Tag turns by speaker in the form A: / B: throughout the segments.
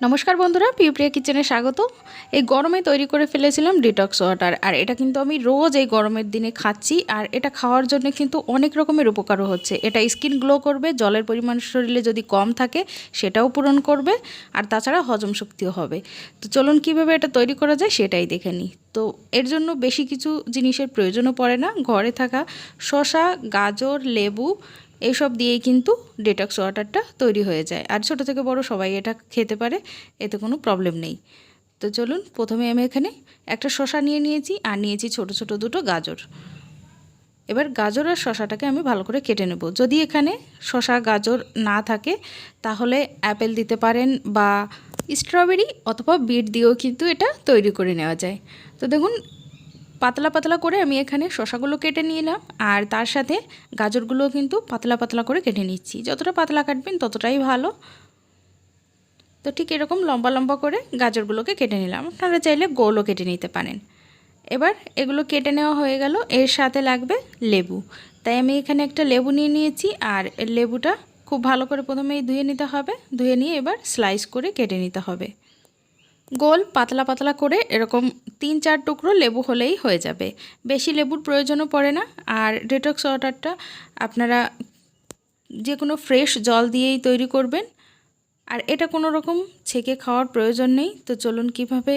A: নমস্কার বন্ধুরা, পিউপ্রিয়া কিচেনে স্বাগত। এই গরমে তৈরি করে ফেলেছিলাম ডিটক্স ওয়াটার, আর এটা কিন্তু আমি রোজ এই গরমের দিনে খাচ্ছি। আর এটা খাওয়ার জন্য কিন্তু অনেক রকমের উপকারও হচ্ছে। এটা স্কিন গ্লো করবে, জলের পরিমাণ শরীরে যদি কম থাকে সেটাও পূরণ করবে, আর তাছাড়া হজম শক্তিও হবে। তো চলুন কীভাবে এটা তৈরি করা যায় সেটাই দেখে নিই। তো এর জন্য বেশি কিছু জিনিসের প্রয়োজনও পড়ে না। ঘরে থাকা শসা, গাজর, লেবু এইসব দিয়েই কিন্তু ডিটক্স ওয়াটারটা তৈরি হয়ে যায়। আর ছোট থেকে বড় সবাই এটা খেতে পারে, এতে কোনো প্রবলেম নেই। তো চলুন, প্রথমে আমি এখানে একটা শসা নিয়ে নিয়েছি, আর নিয়েছি ছোট ছোট দুটো গাজর। এবার গাজর আর শসাটাকে আমি ভালো করে কেটে নেব। যদি এখানে শসা গাজর না থাকে তাহলে অ্যাপেল দিতে পারেন, বা স্ট্রবেরি অথবা বিট দিয়েও কিন্তু এটা তৈরি করে নেওয়া যায়। তো দেখুন, পাতলা পাতলা করে আমি এখানে শসাগুলো কেটে নিলাম, আর তার সাথে গাজরগুলোও কিন্তু পাতলা পাতলা করে কেটে নিচ্ছি। যতটা পাতলা কাটবেন ততটাই ভালো। তো ঠিক এরকম লম্বা লম্বা করে গাজরগুলোকে কেটে নিলাম। আপনারা চাইলে গোলও কেটে নিতে পারেন। এবার এগুলো কেটে নেওয়া হয়ে গেল। এর সাথে লাগবে লেবু, তাই আমি এখানে একটা লেবু নিয়ে নিয়েছি। আর লেবুটা খুব ভালো করে প্রথমেই ধুয়ে নিতে হবে। ধুয়ে নিয়ে এবার স্লাইস করে কেটে নিতে হবে। গোল পাতলা পাতলা করে এরকম 3-4 টুকরো লেবু হলেই হয়ে যাবে, বেশি লেবুর প্রয়োজনও পড়ে না। আর ডিটক্স ওয়াটারটা আপনারা যে কোনো ফ্রেশ জল দিয়েই তৈরি করবেন, আর এটা কোনো রকম ছেঁকে খাওয়ার প্রয়োজন নেই। তো চলুন কিভাবে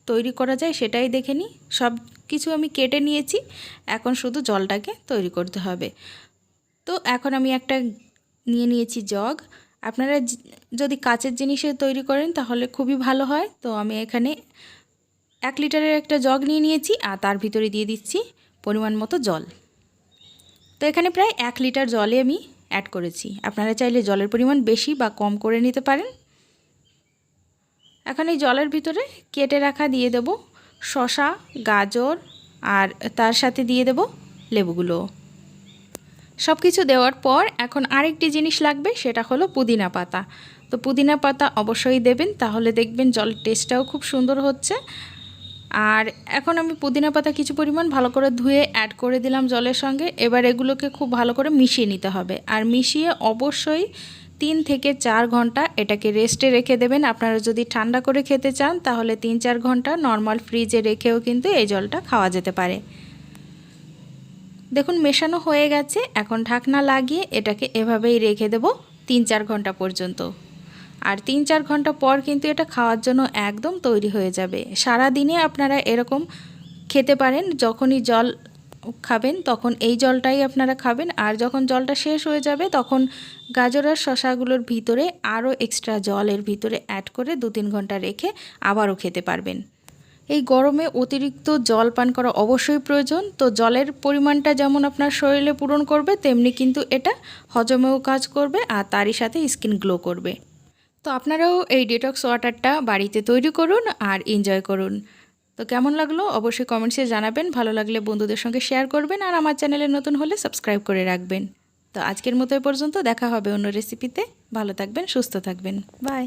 A: তৈরি করা যায় সেটাই দেখে নিই। সব কিছু আমি কেটে নিয়েছি, এখন শুধু জলটাকে তৈরি করতে হবে। তো এখন আমি একটা নিয়ে নিয়েছি জগ। আপনারা যদি কাচের জিনিসে তৈরি করেন তাহলে খুবই ভালো হয়। তো আমি এখানে 1 লিটারের একটা জগ নিয়ে নিয়েছি, আর তার ভিতরে দিয়ে দিচ্ছি পরিমাণ মতো জল। তো এখানে প্রায় 1 লিটার জলে আমি অ্যাড করেছি। আপনারা চাইলে জলের পরিমাণ বেশি বা কম করে নিতে পারেন। এখন এই জলের ভিতরে কেটে রাখা দিয়ে দেব শসা, গাজর, আর তার সাথে দিয়ে দেব লেবুগুলো। সব কিছু দেওয়ার পর এখন আরেকটি জিনিস লাগবে, সেটা হলো পুদিনা পাতা। তো পুদিনা পাতা অবশ্যই দেবেন, তাহলে দেখবেন জলের টেস্টটাও খুব সুন্দর হচ্ছে। আর এখন আমি পুদিনা পাতা কিছু পরিমাণ ভালো করে ধুয়ে অ্যাড করে দিলাম জলের সঙ্গে। এবার এগুলোকে খুব ভালো করে মিশিয়ে নিতে হবে, আর মিশিয়ে অবশ্যই 3 থেকে 4 ঘন্টা এটাকে রেস্টে রেখে দেবেন। আপনারা যদি ঠান্ডা করে খেতে চান তাহলে 3-4 ঘন্টা নর্মাল ফ্রিজে রেখেও কিন্তু এই জলটা খাওয়া যেতে পারে। দেখুন মেশানো হয়ে গেছে। এখন ঢাকনা লাগিয়ে এটাকে এভাবেই রেখে দেব 3-4 ঘন্টা পর্যন্ত। আর 3-4 ঘন্টা পর কিন্তু এটা খাওয়ার জন্য একদম তৈরি হয়ে যাবে। সারা দিনে আপনারা এরকম খেতে পারেন। যখনই জল খাবেন তখন এই জলটাই আপনারা খাবেন, আর যখন জলটা শেষ হয়ে যাবে তখন গাজর আর শসাগুলোর ভিতরে আরও এক্সট্রা জলের ভিতরে অ্যাড করে 2-3 ঘন্টা রেখে আবারও খেতে পারবেন। এই গরমে অতিরিক্ত জল পান করা অবশ্যই প্রয়োজন। তো জলের পরিমাণটা যেমন আপনার শরীরে পূরণ করবে, তেমনি কিন্তু এটা হজমেও কাজ করবে, আর তারই সাথে স্কিন গ্লো করবে। তো আপনারাও এই ডিটক্স ওয়াটারটা বাড়িতে তৈরি করুন আর এনজয় করুন। তো কেমন লাগলো অবশ্যই কমেন্টসে জানাবেন। ভালো লাগলে বন্ধুদের সঙ্গে শেয়ার করবেন, আর আমার চ্যানেলে নতুন হলে সাবস্ক্রাইব করে রাখবেন। তো আজকের মতো এ পর্যন্ত, দেখা হবে অন্য রেসিপিতে। ভালো থাকবেন, সুস্থ থাকবেন, বাই।